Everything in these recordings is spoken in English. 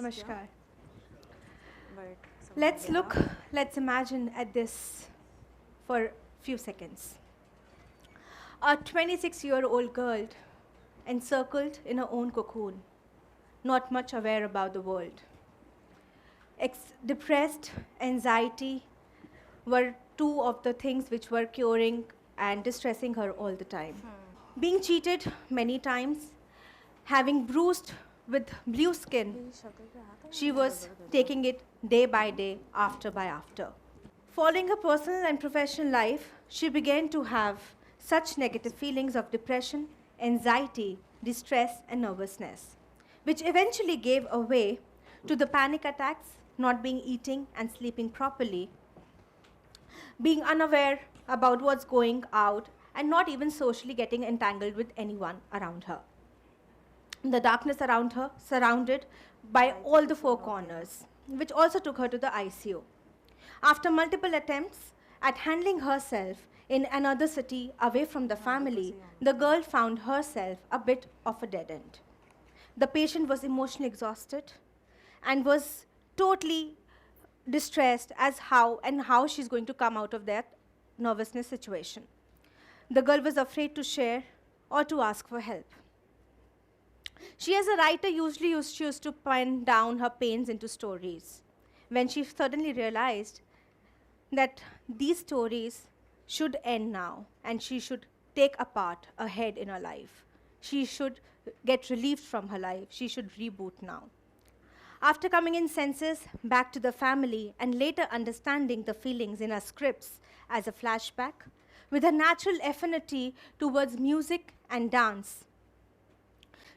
Namaskar. But Let's imagine at this for a few seconds. A 26-year-old girl encircled in her own cocoon, not much aware about the world. Depressed, anxiety were two of the things which were curing and distressing her all the time. Being cheated many times, having bruised with blue skin, she was taking it day by day, after by after. Following her personal and professional life, she began to have such negative feelings of depression, anxiety, distress, and nervousness, which eventually gave way to the panic attacks, not being eating and sleeping properly, being unaware about what's going out, and not even socially getting entangled with anyone around her. The darkness around her, surrounded by all the four corners, which also took her to the ICU. After multiple attempts at handling herself in another city away from the family, the girl found herself a bit of a dead end. The patient was emotionally exhausted and was totally distressed as how she's going to come out of that nervousness situation. The girl was afraid to share or to ask for help. She, as a writer, usually used to pen down her pains into stories. When she suddenly realized that these stories should end now and she should take a path ahead in her life, she should get relieved from her life, she should reboot now. After coming in senses, back to the family, and later understanding the feelings in her scripts as a flashback, with a natural affinity towards music and dance,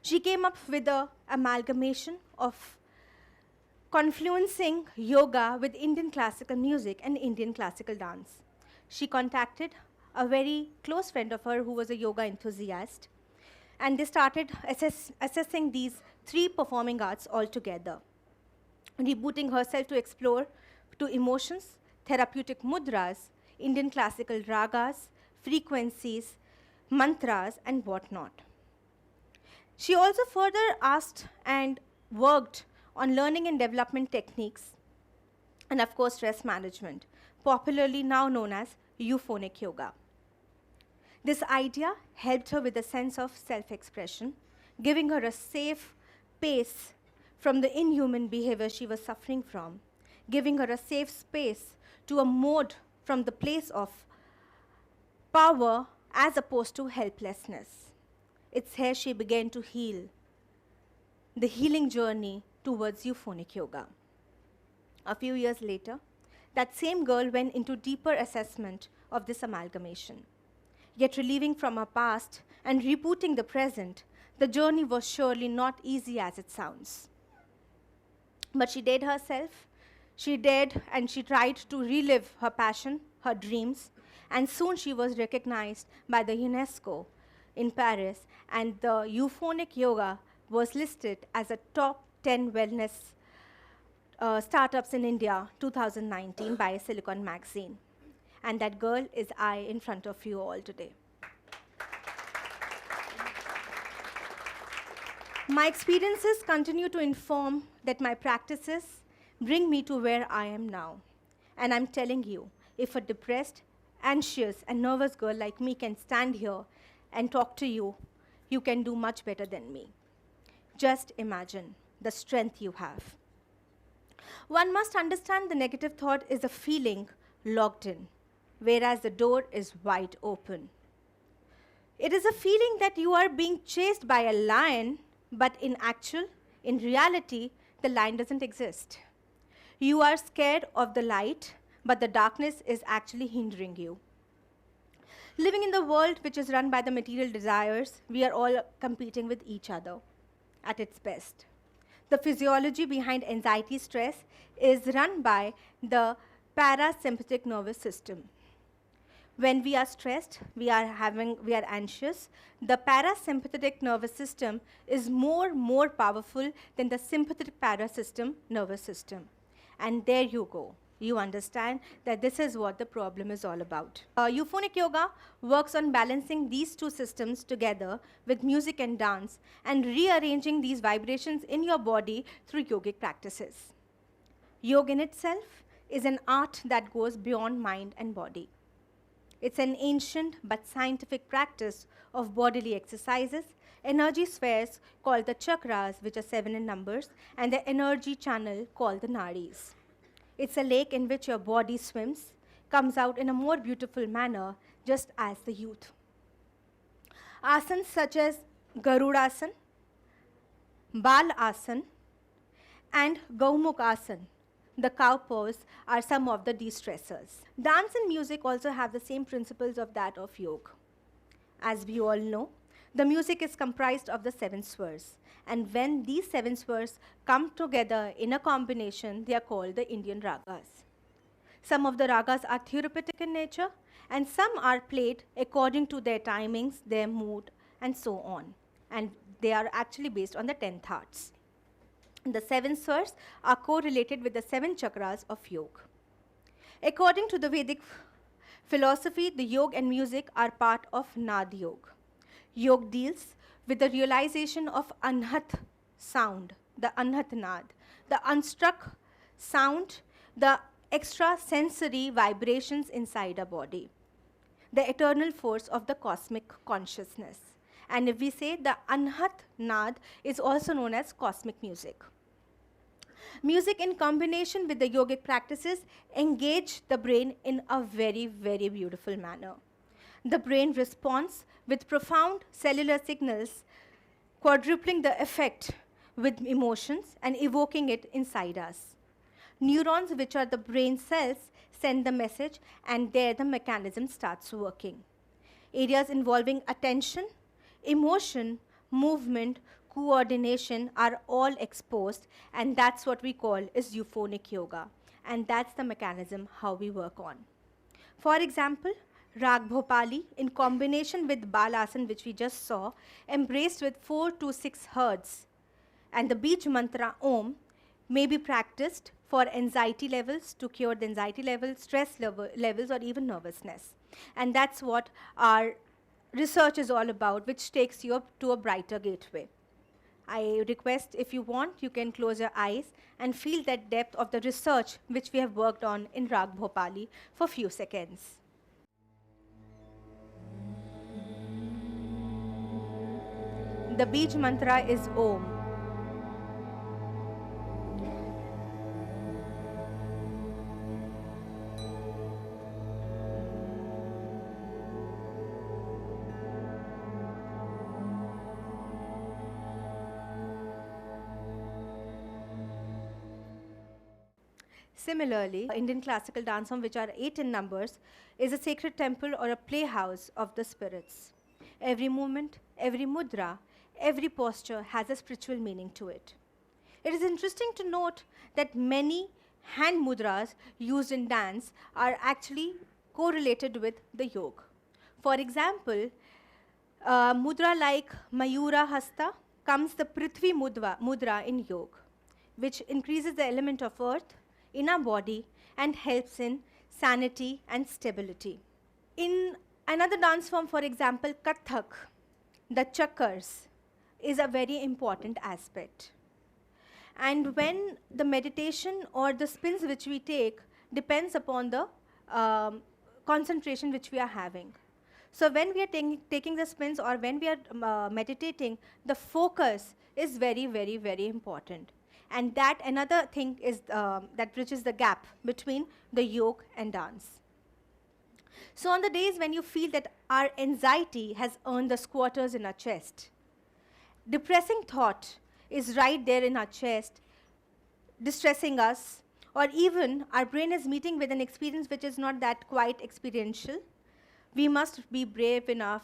she came up with an amalgamation of confluencing yoga with Indian classical music and Indian classical dance. She contacted a very close friend of her who was a yoga enthusiast, and they started assessing these three performing arts altogether, rebooting herself to explore to emotions, therapeutic mudras, Indian classical ragas, frequencies, mantras, and whatnot. She also further asked and worked on learning and development techniques, and of course stress management, popularly now known as Euphonic Yoga. This idea helped her with a sense of self-expression, giving her a safe space from the inhuman behavior she was suffering from, giving her a safe space to a mode from the place of power as opposed to helplessness. It's here she began to heal, the healing journey towards Euphonic Yoga. A few years later, that same girl went into deeper assessment of this amalgamation. Yet relieving from her past and rebooting the present, the journey was surely not easy as it sounds. But she did herself. She did, and she tried to relive her passion, her dreams, and soon she was recognized by the UNESCO in Paris, and the Euphonic Yoga was listed as a top 10 wellness startups in India 2019 by Silicon Magazine. And that girl is I in front of you all today. My experiences continue to inform that my practices bring me to where I am now. And I'm telling you, if a depressed, anxious, and nervous girl like me can stand here and talk to you, you can do much better than me. Just imagine the strength you have. One must understand the negative thought is a feeling locked in, whereas the door is wide open. It is a feeling that you are being chased by a lion, but in reality, the lion doesn't exist. You are scared of the light, but the darkness is actually hindering you. Living in the world which is run by the material desires, we are all competing with each other at its best. The physiology behind anxiety stress is run by the parasympathetic nervous system. When we are stressed, we are anxious, the parasympathetic nervous system is more powerful than the sympathetic nervous system. And there you go. you understand that this is what the problem is all about. Euphonic yoga works on balancing these two systems together with music and dance and rearranging these vibrations in your body through yogic practices. Yoga in itself is an art that goes beyond mind and body. It's an ancient but scientific practice of bodily exercises, energy spheres called the chakras, which are 7 in numbers, and the energy channel called the nadis. It's a lake in which your body swims, comes out in a more beautiful manner, just as the youth. Asanas such as Garudasan, Bal Asan, and Gaumukh Asan, the cow pose, are some of the de-stressors. Dance and music also have the same principles of that of yoga. As we all know, the music is comprised of the 7 swars. And when these 7 swars come together in a combination, they are called the Indian ragas. Some of the ragas are therapeutic in nature, and some are played according to their timings, their mood, and so on. And they are actually based on the 10 thoughts. The 7 swars are correlated with the 7 chakras of yoga. According to the Vedic philosophy, the yoga and music are part of Nad Yoga. Yoga deals with the realization of anhat sound, the anhat nad, the unstruck sound, the extrasensory vibrations inside a body, the eternal force of the cosmic consciousness. And if we say the anhat nad is also known as cosmic music. Music in combination with the yogic practices engage the brain in a very, very beautiful manner. The brain responds with profound cellular signals, quadrupling the effect with emotions and evoking it inside us. Neurons, which are the brain cells, send the message, and there the mechanism starts working. Areas involving attention, emotion, movement, coordination are all exposed, and that's what we call is euphonic yoga. And that's the mechanism how we work on. For example, Rag Bhopali, in combination with Balasan, which we just saw, embraced with 4 to 6 hertz, and the Bij mantra Om may be practiced for anxiety levels, to cure the anxiety levels, stress levels, or even nervousness. And that's what our research is all about, which takes you up to a brighter gateway. I request, if you want, you can close your eyes and feel that depth of the research which we have worked on in Rag Bhopali for a few seconds. The Bij mantra is Om. Similarly, Indian classical dance form, which are 8 in numbers, is a sacred temple or a playhouse of the spirits. Every movement, every mudra, every posture has a spiritual meaning to it. It is interesting to note that many hand mudras used in dance are actually correlated with the yoga. For example, mudra like Mayura Hasta comes the Prithvi mudra in yoga, which increases the element of earth in our body and helps in sanity and stability. In another dance form, for example, Kathak, the chakras is a very important aspect. And when the meditation or the spins which we take depends upon the concentration which we are having. So when we are taking the spins or when we are meditating, the focus is very, very, very important. And that another thing is that bridges the gap between the yoga and dance. So on the days when you feel that our anxiety has earned the squatters in our chest, depressing thought is right there in our chest, distressing us, or even our brain is meeting with an experience which is not that quite experiential, we must be brave enough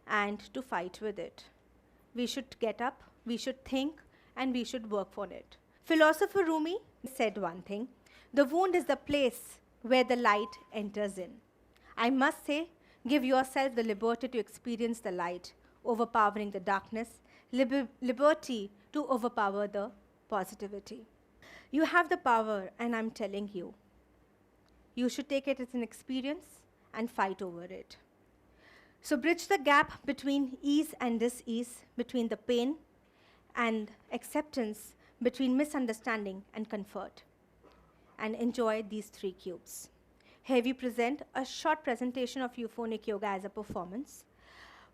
and to fight with it. We should get up, we should think, and we should work on it. Philosopher Rumi said one thing: the wound is the place where the light enters in. I must say, give yourself the liberty to experience the light, overpowering the darkness, liberty to overpower the positivity. You have the power, and I'm telling you, You should take it as an experience and fight over it. So bridge the gap between ease and dis-ease, between the pain and acceptance, between misunderstanding and comfort, and enjoy these 3 cubes. Here we present a short presentation of Euphonic Yoga as a performance,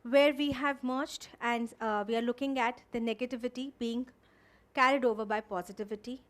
where we have merged and we are looking at the negativity being carried over by positivity.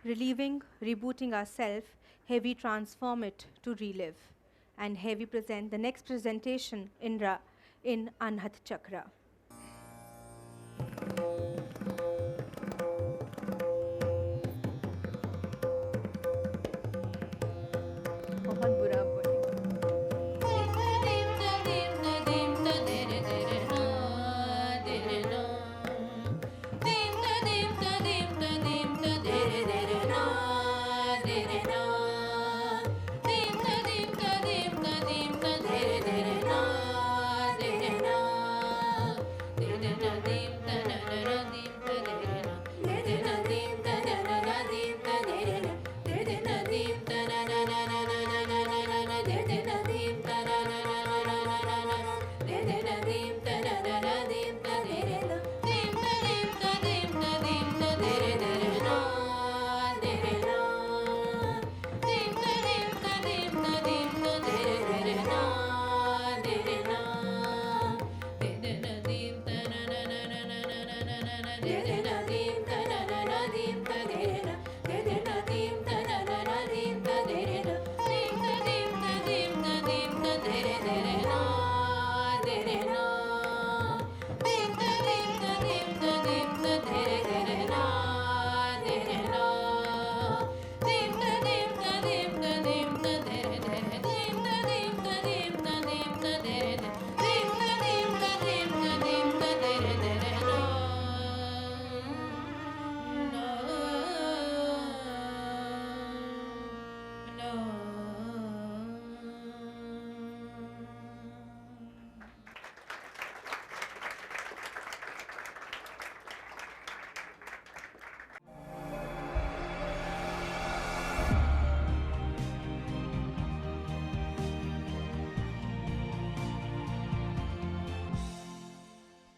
Relieving, rebooting ourselves, here we transform it to relive. And here we present the next presentation in Anhat Chakra.